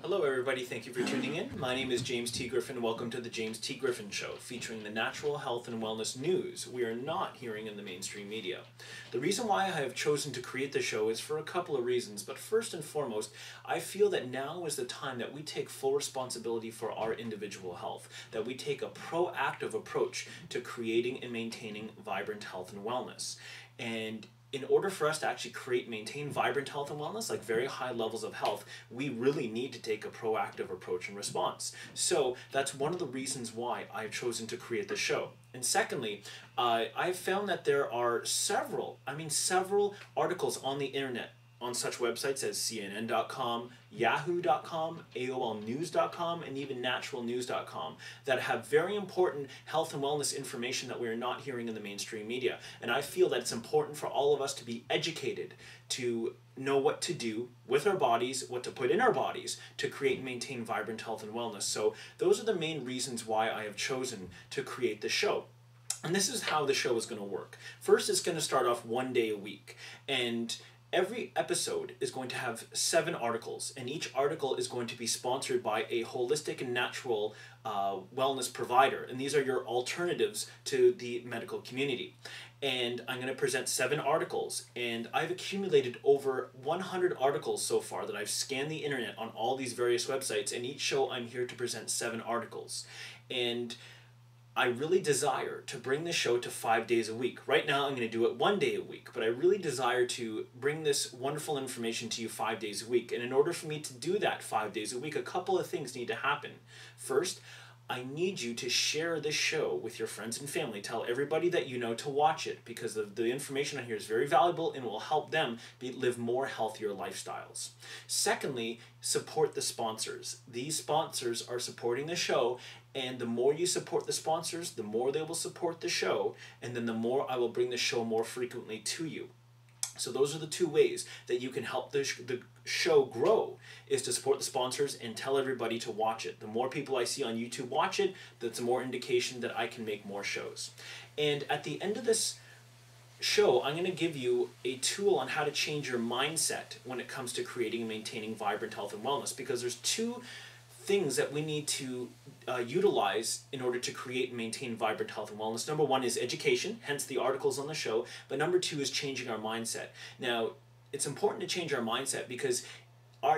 Hello everybody, thank you for tuning in. My name is James T. Griffin. Welcome to the James T. Griffin Show, featuring the natural health and wellness news we are not hearing in the mainstream media. The reason why I have chosen to create the show is for a couple of reasons, but first and foremost, I feel that now is the time that we take full responsibility for our individual health, that we take a proactive approach to creating and maintaining vibrant health and wellness. And in order for us to actually create and maintain vibrant health and wellness, like very high levels of health, we really need to take a proactive approach and response. So that's one of the reasons why I've chosen to create the show. And secondly, I've found that there are several articles on the internet on such websites as CNN.com, Yahoo.com, AOLnews.com, and even naturalnews.com that have very important health and wellness information that we're not hearing in the mainstream media. And I feel that it's important for all of us to be educated, to know what to do with our bodies, what to put in our bodies to create and maintain vibrant health and wellness. So those are the main reasons why I have chosen to create the show. And this is how the show is going to work. First, it's going to start off one day a week. And every episode is going to have 7 articles, and each article is going to be sponsored by a holistic and natural wellness provider. And these are your alternatives to the medical community. And I'm going to present 7 articles, and I've accumulated over 100 articles so far that I've scanned the internet on all these various websites, and each show I'm here to present 7 articles. And I really desire to bring this show to 5 days a week. Right now I'm going to do it 1 day a week, but I really desire to bring this wonderful information to you 5 days a week. And in order for me to do that 5 days a week, a couple of things need to happen. First, I need you to share this show with your friends and family. Tell everybody that you know to watch it, because the information on here is very valuable and will help them live more healthier lifestyles. Secondly, support the sponsors. These sponsors are supporting the show, and the more you support the sponsors, the more they will support the show, and then the more I will bring the show more frequently to you. So those are the 2 ways that you can help the show grow, is to support the sponsors and tell everybody to watch it. The more people I see on YouTube watch it, that's a more indication that I can make more shows. And at the end of this show, I'm going to give you a tool on how to change your mindset when it comes to creating and maintaining vibrant health and wellness, because there's 2 things that we need to utilize in order to create and maintain vibrant health and wellness. Number 1 is education, hence the articles on the show, but number 2 is changing our mindset. Now, it's important to change our mindset because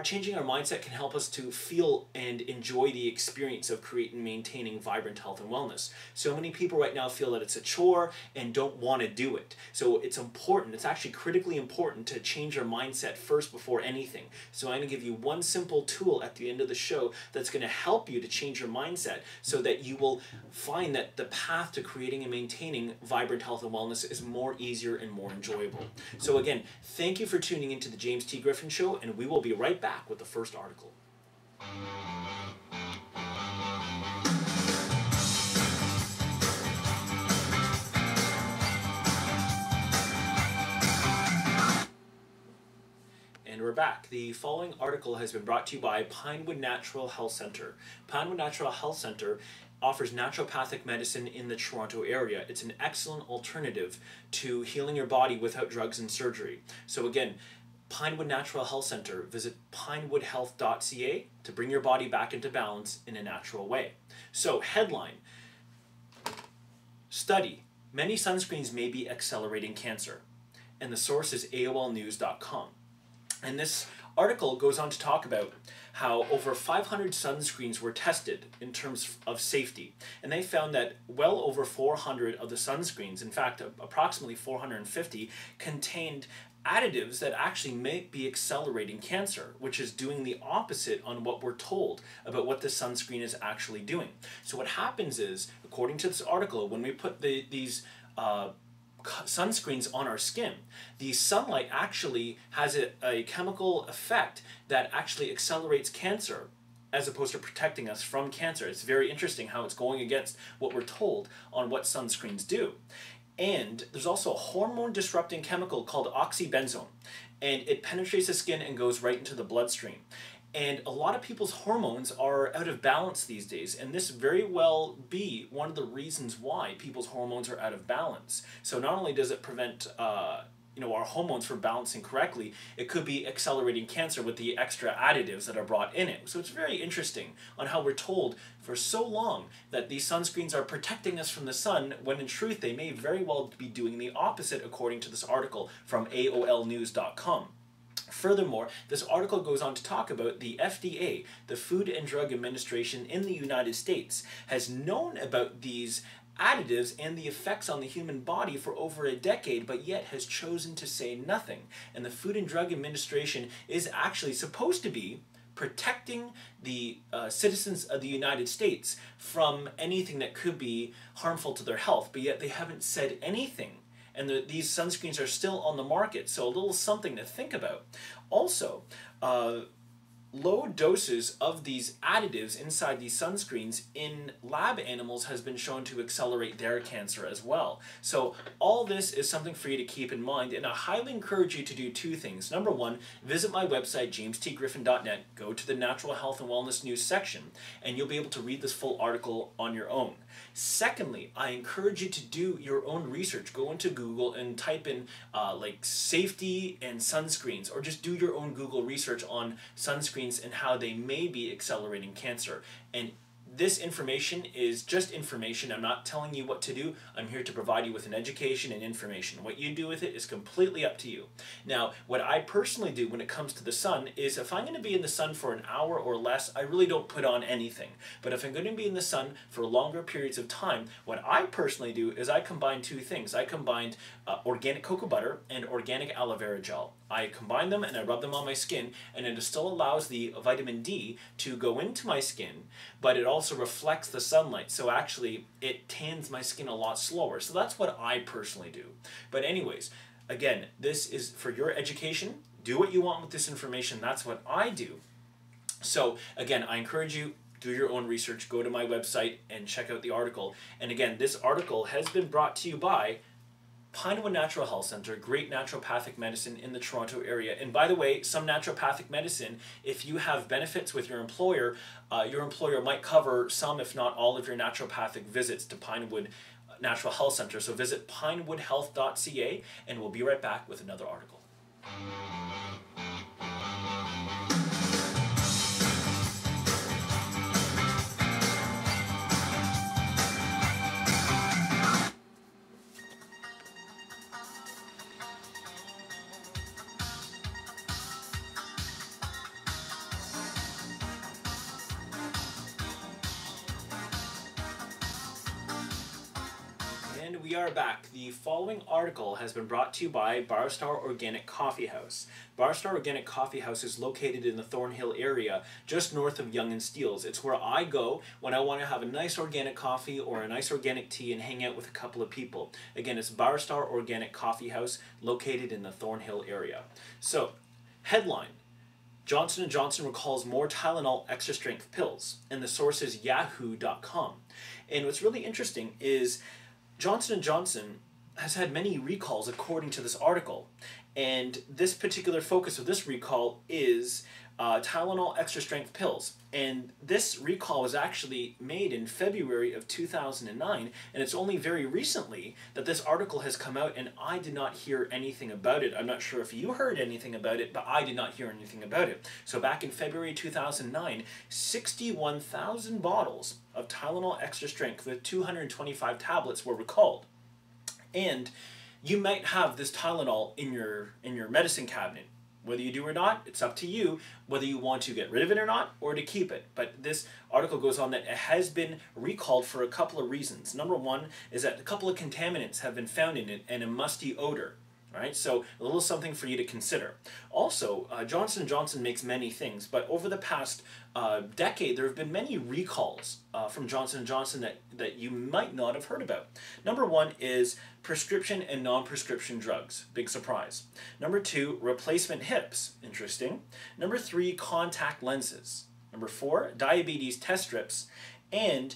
changing our mindset can help us to feel and enjoy the experience of creating and maintaining vibrant health and wellness. So many people right now feel that it's a chore and don't want to do it. So it's important, it's actually critically important to change our mindset first before anything. So I'm going to give you one simple tool at the end of the show that's going to help you to change your mindset so that you will find that the path to creating and maintaining vibrant health and wellness is more easier and more enjoyable. So again, thank you for tuning into the James T. Griffin Show, and we will be right back with the first article. And we're back. The following article has been brought to you by Pinewood Natural Health Center. Pinewood Natural Health Center offers naturopathic medicine in the Toronto area. It's an excellent alternative to healing your body without drugs and surgery. So again, Pinewood Natural Health Center. Visit pinewoodhealth.ca to bring your body back into balance in a natural way. So, headline: Study: Many sunscreens may be accelerating cancer. And the source is AOLnews.com. And this article goes on to talk about how over 500 sunscreens were tested in terms of safety. And they found that well over 400 of the sunscreens, in fact approximately 450, contained additives that actually may be accelerating cancer, which is doing the opposite on what we're told about what the sunscreen is actually doing. So what happens is, according to this article, when we put these sunscreens on our skin, the sunlight actually has a chemical effect that actually accelerates cancer as opposed to protecting us from cancer. It's very interesting how it's going against what we're told on what sunscreens do. And there's also a hormone-disrupting chemical called oxybenzone, and it penetrates the skin and goes right into the bloodstream. And a lot of people's hormones are out of balance these days, and this very well be one of the reasons why people's hormones are out of balance. So not only does it prevent our hormones from balancing correctly, it could be accelerating cancer with the extra additives that are brought in it. So it's very interesting on how we're told for so long that these sunscreens are protecting us from the sun, when in truth they may very well be doing the opposite, according to this article from AOLnews.com. Furthermore, this article goes on to talk about the FDA, the Food and Drug Administration in the United States, has known about these additives and the effects on the human body for over a decade, but yet has chosen to say nothing. And the Food and Drug Administration is actually supposed to be protecting the citizens of the United States from anything that could be harmful to their health, but yet they haven't said anything. And these sunscreens are still on the market, so a little something to think about. Also, low doses of these additives inside these sunscreens in lab animals has been shown to accelerate their cancer as well. So all this is something for you to keep in mind, and I highly encourage you to do two things. Number one, visit my website, jamestgriffin.net, go to the Natural Health and Wellness News section, and you'll be able to read this full article on your own. Secondly, I encourage you to do your own research. Go into Google and type in like safety and sunscreens, or just do your own Google research on sunscreens and how they may be accelerating cancer. And this information is just information. I'm not telling you what to do. I'm here to provide you with an education and information. What you do with it is completely up to you. Now, what I personally do when it comes to the sun is, if I'm going to be in the sun for an hour or less, I really don't put on anything. But if I'm going to be in the sun for longer periods of time, what I personally do is I combine two things. I combined organic cocoa butter and organic aloe vera gel. I combine them and I rub them on my skin, and it still allows the vitamin D to go into my skin, but it also reflects the sunlight, so actually it tans my skin a lot slower. So that's what I personally do. But anyways, again, this is for your education. Do what you want with this information. That's what I do. So again, I encourage you, do your own research, go to my website and check out the article. And again, this article has been brought to you by Pinewood Natural Health Center, great naturopathic medicine in the Toronto area. And by the way, some naturopathic medicine, if you have benefits with your employer might cover some, if not all, of your naturopathic visits to Pinewood Natural Health Center. So visit pinewoodhealth.ca, and we'll be right back with another article. And we are back. The following article has been brought to you by Barstar Organic Coffee House. Barstar Organic Coffee House is located in the Thornhill area, just north of Yonge and Steeles. It's where I go when I want to have a nice organic coffee or a nice organic tea and hang out with a couple of people. Again, it's Barstar Organic Coffee House, located in the Thornhill area. So, headline: Johnson & Johnson recalls more Tylenol extra strength pills, and the source is yahoo.com. And what's really interesting is Johnson & Johnson has had many recalls according to this article, and this particular focus of this recall is Tylenol extra strength pills. And this recall was actually made in February of 2009, and it's only very recently that this article has come out, and I did not hear anything about it. I'm not sure if you heard anything about it, but I did not hear anything about it. So back in February 2009, 61,000 bottles of Tylenol extra strength with 225 tablets were recalled. And you might have this Tylenol in your medicine cabinet. Whether you do or not, it's up to you whether you want to get rid of it or not, or to keep it. But this article goes on that it has been recalled for a couple of reasons. Number one is that a couple of contaminants have been found in it and a musty odor. Right? So a little something for you to consider. Also, Johnson & Johnson makes many things, but over the past decade, there have been many recalls from Johnson & Johnson that you might not have heard about. Number one is prescription and non-prescription drugs. Big surprise. Number two, replacement hips. Interesting. Number three, contact lenses. Number four, diabetes test strips. And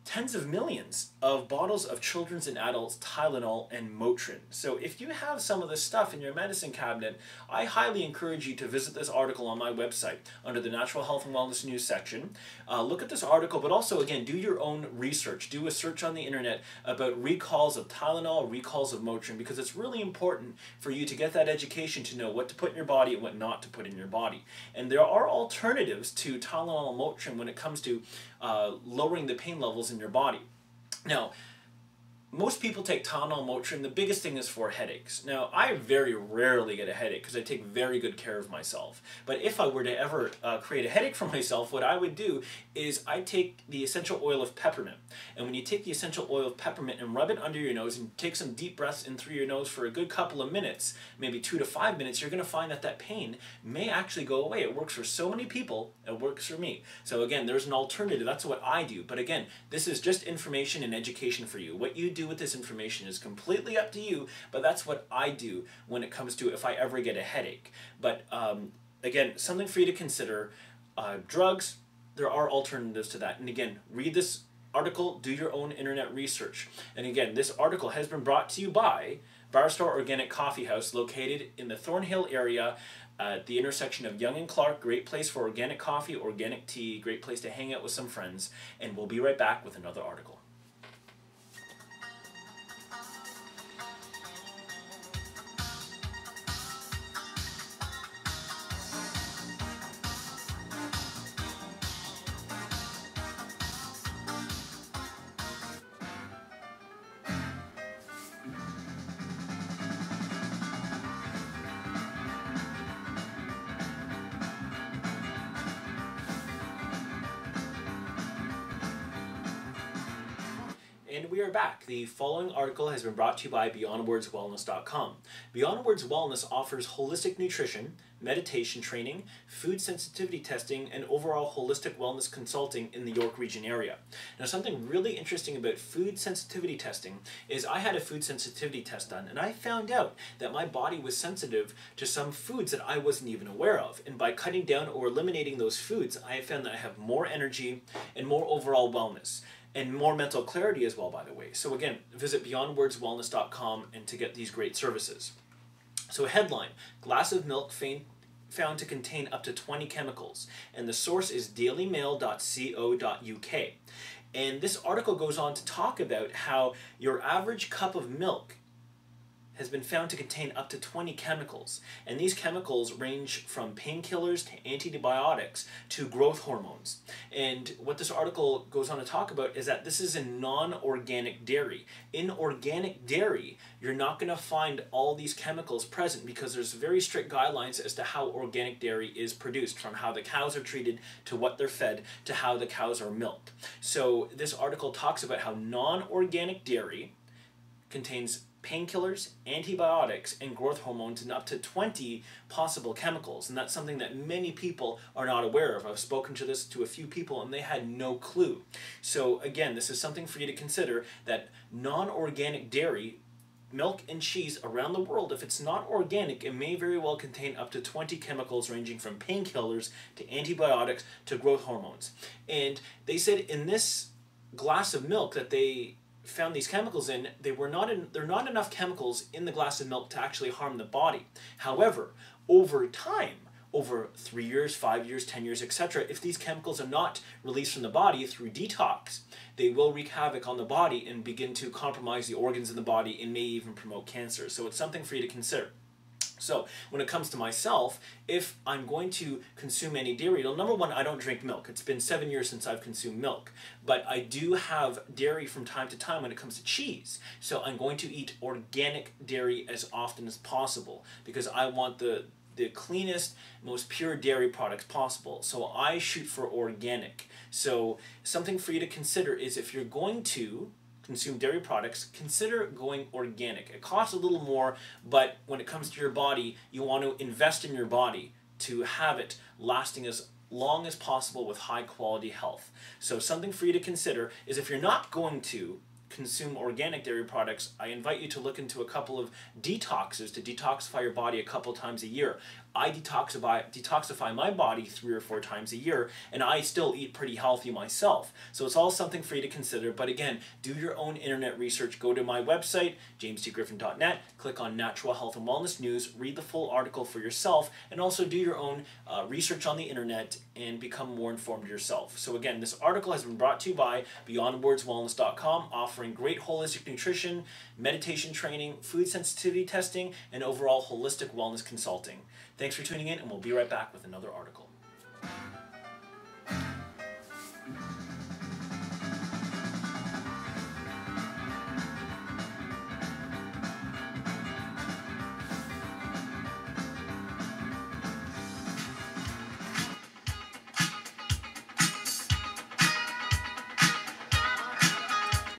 tens of millions of bottles of children's and adults Tylenol and Motrin. So if you have some of this stuff in your medicine cabinet, I highly encourage you to visit this article on my website under the Natural Health and Wellness News section. Look at this article, but also, again, do your own research. Do a search on the internet about recalls of Tylenol, recalls of Motrin, because it's really important for you to get that education to know what to put in your body and what not to put in your body. And there are alternatives to Tylenol and Motrin when it comes to lowering the pain levels in your body. Now, most people take Tylenol, Motrin. The biggest thing is for headaches. Now, I very rarely get a headache because I take very good care of myself. But if I were to ever create a headache for myself, what I would do is I take the essential oil of peppermint. And when you take the essential oil of peppermint and rub it under your nose and take some deep breaths in through your nose for a good couple of minutes, maybe 2 to 5 minutes, you're going to find that that pain may actually go away. It works for so many people. It works for me. So again, there's an alternative. That's what I do. But again, this is just information and education for you. What you do with this information is completely up to you, but that's what I do when it comes to if I ever get a headache. But again, something for you to consider. Drugs, there are alternatives to that. And again, read this article, do your own internet research. And again, this article has been brought to you by Barstow Organic Coffee House, located in the Thornhill area at the intersection of Yonge and Clark. Great place for organic coffee, organic tea, great place to hang out with some friends. And we'll be right back with another article. And we are back. The following article has been brought to you by BeyondWordsWellness.com. BeyondWords Wellness offers holistic nutrition, meditation training, food sensitivity testing, and overall holistic wellness consulting in the York Region area. Now, something really interesting about food sensitivity testing is I had a food sensitivity test done, and I found out that my body was sensitive to some foods that I wasn't even aware of. And by cutting down or eliminating those foods, I have found that I have more energy and more overall wellness. And more mental clarity as well, by the way. So again, visit BeyondWordsWellness.com and to get these great services. So headline, glass of milk found to contain up to 20 chemicals. And the source is dailymail.co.uk. And this article goes on to talk about how your average cup of milk has been found to contain up to 20 chemicals. And these chemicals range from painkillers to antibiotics to growth hormones. And what this article goes on to talk about is that this is in non-organic dairy. In organic dairy, you're not going to find all these chemicals present because there's very strict guidelines as to how organic dairy is produced, from how the cows are treated to what they're fed to how the cows are milked. So this article talks about how non-organic dairy contains painkillers, antibiotics, and growth hormones, and up to 20 possible chemicals. And that's something that many people are not aware of. I've spoken to this to a few people and they had no clue. So again, this is something for you to consider, that non-organic dairy, milk and cheese around the world, if it's not organic, it may very well contain up to 20 chemicals ranging from painkillers to antibiotics to growth hormones. And they said in this glass of milk that they found these chemicals in, there are not enough chemicals in the glass of milk to actually harm the body. However, over time, over 3 years, 5 years, 10 years, etc., if these chemicals are not released from the body through detox, they will wreak havoc on the body and begin to compromise the organs in the body and may even promote cancer. So it's something for you to consider. So when it comes to myself, if I'm going to consume any dairy, well, number one, I don't drink milk. It's been 7 years since I've consumed milk. But I do have dairy from time to time when it comes to cheese. So I'm going to eat organic dairy as often as possible because I want the cleanest, most pure dairy products possible. So I shoot for organic. So something for you to consider is if you're going to consume dairy products, consider going organic. It costs a little more, but when it comes to your body, you want to invest in your body to have it lasting as long as possible with high quality health. So something for you to consider is if you're not going to consume organic dairy products, I invite you to look into a couple of detoxes to detoxify your body a couple times a year. I detoxify my body 3 or 4 times a year, and I still eat pretty healthy myself. So it's all something for you to consider. But again, do your own internet research. Go to my website, jamestgriffin.net, click on Natural Health and Wellness News, read the full article for yourself, and also do your own research on the internet and become more informed yourself. So again, this article has been brought to you by BeyondWordsWellness.com, offering great holistic nutrition, meditation training, food sensitivity testing, and overall holistic wellness consulting. Thanks for tuning in, and we'll be right back with another article.